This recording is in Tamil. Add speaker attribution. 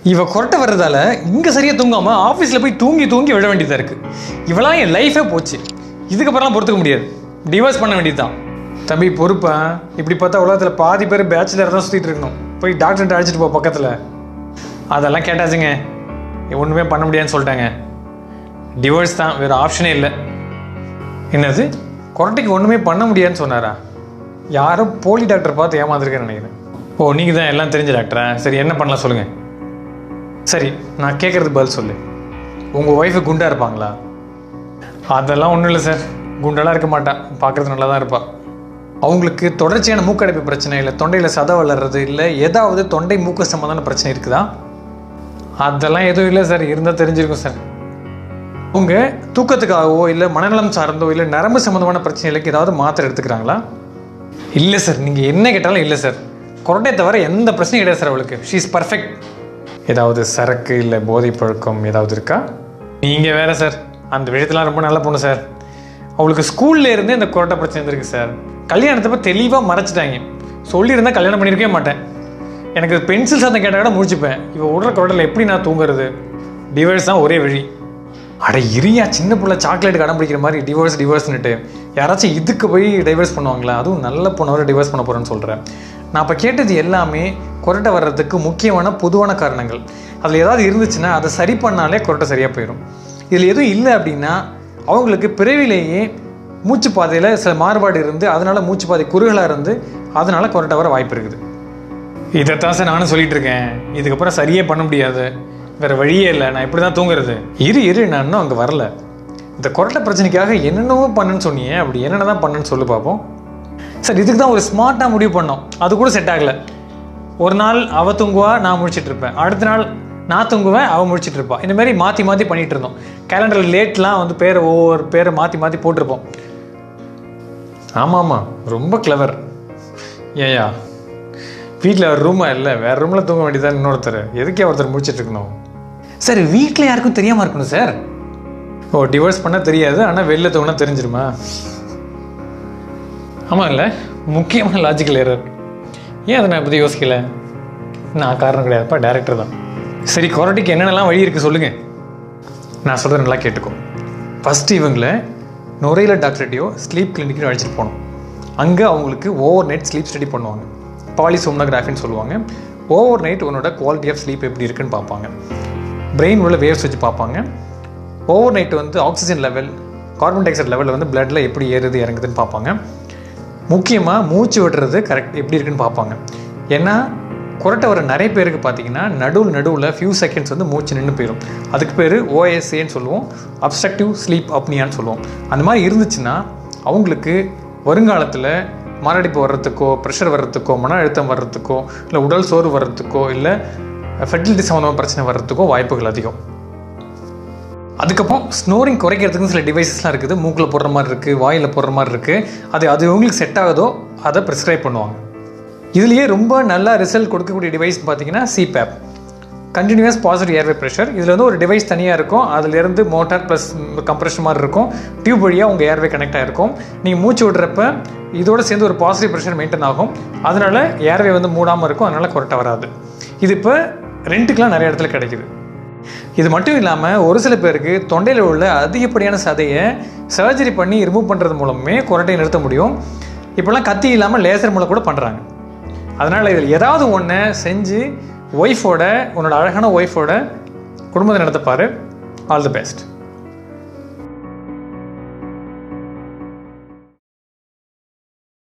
Speaker 1: இவ கொரட்டை வர்றதால இங்கே சரியாக தூங்காமல் ஆஃபீஸில் போய் தூங்கி தூங்கி விழ வேண்டியதாக இருக்குது. இவெல்லாம் என் லைஃபே போச்சு. இதுக்கப்புறம்லாம் பொறுத்துக்க முடியாது. டிவோர்ஸ் பண்ண வேண்டியது தான். தம்பி பொறுப்பேன். இப்படி பார்த்தா உலகத்தில் பாதி பேர் பேச்சுலர் தான் சுற்றிட்டு இருக்கணும். போய் டாக்டர்கிட்ட அழைச்சிட்டு போ பக்கத்தில். அதெல்லாம் கேட்டாச்சுங்க, ஒன்றுமே பண்ண முடியாதுன்னு சொல்லிட்டாங்க. டிவோர்ஸ் தான், வேறு ஆப்ஷனே இல்லை. என்னது, கொரட்டைக்கு ஒன்றுமே பண்ண முடியாதுன்னு சொன்னாரா? யாரோ போலி டாக்டர் பார்த்து ஏமாந்துருக்கேன்னு நினைக்கிறேன். ஓ, நீங்கள் தான் எல்லாம் தெரிஞ்ச டாக்டரா? சரி, என்ன பண்ணலாம் சொல்லுங்கள். சரி, நான் கேட்குறது பதில் சொல்லு. உங்கள் ஒய்ஃபு குண்டாக இருப்பாங்களா? அதெல்லாம் ஒன்றும் இல்லை சார், குண்டெல்லாம் இருக்க மாட்டான், பார்க்குறது நல்லா தான் இருப்பாள். அவங்களுக்கு தொடர்ச்சியான மூக்கடைப்பு பிரச்சனை, இல்லை தொண்டையில் சதை வளர்றது, இல்லை ஏதாவது தொண்டை மூக்கு சம்மந்தமான பிரச்சனை இருக்குதா? அதெல்லாம் எதுவும் இல்லை சார். இருந்தால் தெரிஞ்சிருக்கும் சார். உங்கள் தூக்கத்துக்காகவோ இல்லை மனநலம் சார்ந்தோ இல்லை நரம்பு சம்மந்தமான பிரச்சனைகளுக்கு ஏதாவது மாத்திரை எடுத்துக்கிறாங்களா? இல்லை சார், நீங்கள் என்ன கேட்டாலும் இல்லை சார். கொரட்டை தவிர எந்த பிரச்சனையும் கிடையாது சார் அவளுக்கு. She is perfect. ஏதாவது சரக்கு இல்லை போதை பழக்கம் ஏதாவது இருக்கா? நீங்கள் வேறு சார், அந்த விஷயத்தெலாம் ரொம்ப நல்ல பொண்ணு சார். அவளுக்கு ஸ்கூல்ல இருந்தே இந்த கொரட்டை பிரச்சனை இருந்திருக்கு சார். கல்யாணத்தப்போ தெளிவாக மறைச்சிட்டாங்க. சொல்லியிருந்தால் கல்யாணம் பண்ணியிருக்கவே மாட்டேன். எனக்கு பென்சில் சாதம் கேட்டால் கூட முடிச்சுப்பேன். இவள் விடுற கொரட்டையில் எப்படி நான் தூங்குறது? டிவோர்ஸ் தான் ஒரே வழி. அட இரியா, சின்ன பிள்ளை சாக்லேட்டுக்கு அடம் பிடிக்கிற மாதிரி டிவோர்ஸ்னுட்டு யாராச்சும் இதுக்கு போய் டைவர்ஸ் பண்ணுவாங்களா? அதுவும் நல்ல பொண்ணவரை டிவோர்ஸ் பண்ண போகிறேன்னு சொல்கிறேன். நான் இப்போ கேட்டது எல்லாமே கொரட்டை வர்றதுக்கு முக்கியமான பொதுவான காரணங்கள். அதில் ஏதாவது இருந்துச்சுன்னா அதை சரி பண்ணாலே கொரட்டை சரியாக போயிடும். இதில் எதுவும் இல்லை அப்படின்னா அவங்களுக்கு பிறவிலேயே மூச்சு பாதையில் சில மாறுபாடு இருந்து அதனால் மூச்சு பாதை குறுகலாக இருந்து அதனால் கொரட்டை வர வாய்ப்பு இருக்குது. இதைத்தான் சார் நானும் சொல்லிட்டு இருக்கேன். இதுக்கப்புறம் சரியே பண்ண முடியாது, வேறு வழியே இல்லை. நான் இப்படி தான் தூங்குறது. இரு நான் இன்னும் அங்கே வரல. இந்த கொரட்டை பிரச்சனைக்காக என்னென்னவோ பண்ணுன்னு சொன்னீங்க. அப்படி என்னென்ன தான் பண்ணுன்னு சொல்லி பார்ப்போம். சார், இதுக்கு தான் ஒரு ஸ்மார்ட்டாக முடிவு பண்ணோம். அது கூட செட் ஆகலை. ஒரு நாள் அவள் தூங்குவா, நான் முடிச்சுட்டு இருப்பேன். அடுத்த நாள் நான் தூங்குவேன், அவள் முடிச்சுட்டு இருப்பாள். இந்த மாதிரி மாற்றி மாற்றி பண்ணிகிட்டு இருந்தோம். கேலண்டரில் லேட்லாம் வந்து ஒவ்வொரு பேரை மாற்றி போட்டிருப்போம். ஆமாம், ரொம்ப கிளவர். ஏயா, வீட்டில் ஒரு ரூமாக இல்லை, வேறு ரூமில் தூங்க வேண்டியதான். இன்னொருத்தர் எதுக்கே ஒருத்தர் முடிச்சுட்டு இருக்கணும்? சார், வீட்டில் யாருக்கும் தெரியாமல் இருக்கணும் சார். ஓ, டிவோர்ஸ் பண்ணால் தெரியாது, ஆனால் வெளில தூங்கினா தெரிஞ்சிருமா? ஆமாம், இல்லை முக்கியமான லாஜிக்கல் எரர். ஏன் அதை நான் பற்றி யோசிக்கலை? நான் காரணம் கிடையாதுப்பா, டேரக்டர் தான். சரி, கொரட்டைக்கு என்னென்னலாம் வழி இருக்குது சொல்லுங்கள். நான் சொல்கிறேன், நல்லா கேட்டுக்கோ. ஃபஸ்ட்டு இவங்களை நுரையீரல் டாக்டர்கிட்டையோ ஸ்லீப் கிளினிக்னு அழைச்சிட்டு போகணும். அங்கே அவங்களுக்கு ஓவர் நைட் ஸ்லீப் ஸ்டடி பண்ணுவாங்க. பாலிசோம்னோகிராஃபின்னு சொல்லுவாங்க. ஓவர் நைட் உன்னோட குவாலிட்டி ஆஃப் ஸ்லீப் எப்படி இருக்குன்னு பார்ப்பாங்க. பிரெயின் உள்ள வேவ்ஸ் வச்சு பார்ப்பாங்க. ஓவர் நைட் வந்து oxygen level, carbon di oxide லெவலில் வந்து பிளட்டில் எப்படி ஏறுது இறங்குதுன்னு பார்ப்பாங்க. முக்கியமாக மூச்சு விடுறது கரெக்ட் எப்படி இருக்குன்னு பார்ப்பாங்க. ஏன்னா கொரட்டை வர நிறைய பேருக்கு பார்த்தீங்கன்னா நடுவில் ஃபியூ செகண்ட்ஸ் வந்து மூச்சு நின்று போயிடும். அதுக்கு பேர் ஓஎஸ்ஏன்னு சொல்லுவோம், அப்ஸ்ட்ரக்டிவ் ஸ்லீப் அப்னியான்னு சொல்லுவோம். அந்த மாதிரி இருந்துச்சுன்னா அவங்களுக்கு வருங்காலத்தில் மாரடைப்பு வர்றதுக்கோ, ப்ரெஷர் வர்றதுக்கோ, மன அழுத்தம் வர்றதுக்கோ, இல்லை உடல் சோர்வு வர்றதுக்கோ, இல்லை ஃபெர்டிலிட்டி சம்மந்தமான பிரச்சனை வர்றதுக்கோ வாய்ப்புகள் அதிகம். அதுக்கப்புறம் ஸ்னோரிங் குறைக்கிறதுக்கு சில டிவைசஸ்லாம் இருக்குது. மூக்கில் போடுற மாதிரி இருக்குது, வாயில் போடுற மாதிரி இருக்குது. அது உங்களுக்கு செட் ஆகுதோ அதை ப்ரிஸ்கிரைப் பண்ணுவாங்க. இதுலேயே ரொம்ப நல்லா ரிசல்ட் கொடுக்கக்கூடிய டிவைஸ் பார்த்தீங்கன்னா CPAP, continuous positive airway pressure. இதில் வந்து ஒரு டிவைஸ் தனியாக இருக்கும். அதிலேருந்து மோட்டார் ப்ளஸ் கம்ப்ரெஷன் மாதிரி இருக்கும். டியூப் வழியாக உங்கள் ஏர்வே கனெக்ட் ஆகிருக்கும். நீங்கள் மூச்சு விடுறப்ப இதோடு சேர்ந்து ஒரு பாசிட்டிவ் ப்ரெஷர் மெயின்டைன் ஆகும். அதனால் ஏர்வே வந்து மூடாமல் இருக்கும். அதனால் கொரட்டை வராது. இது இப்போ ரெண்ட்டுக்கெலாம் நிறைய இடத்துல கிடைக்குது. இது மட்டும் இல்லாமல் ஒரு சில பேருக்கு தொண்டையில் உள்ள அதிகப்படியான சதையை சர்ஜரி பண்ணி ரிமூவ் பண்ணுறது மூலமே கொரட்டையை நிறுத்த முடியும். இப்போல்லாம் கத்தி இல்லாமல் லேசர் மூலம் கூட பண்ணுறாங்க. அதனால் இதில் ஏதாவது ஒன்று செஞ்சு உன்னோட அழகான ஒய்ஃபோட குடும்பத்தை நடத்தப்பார். All the best.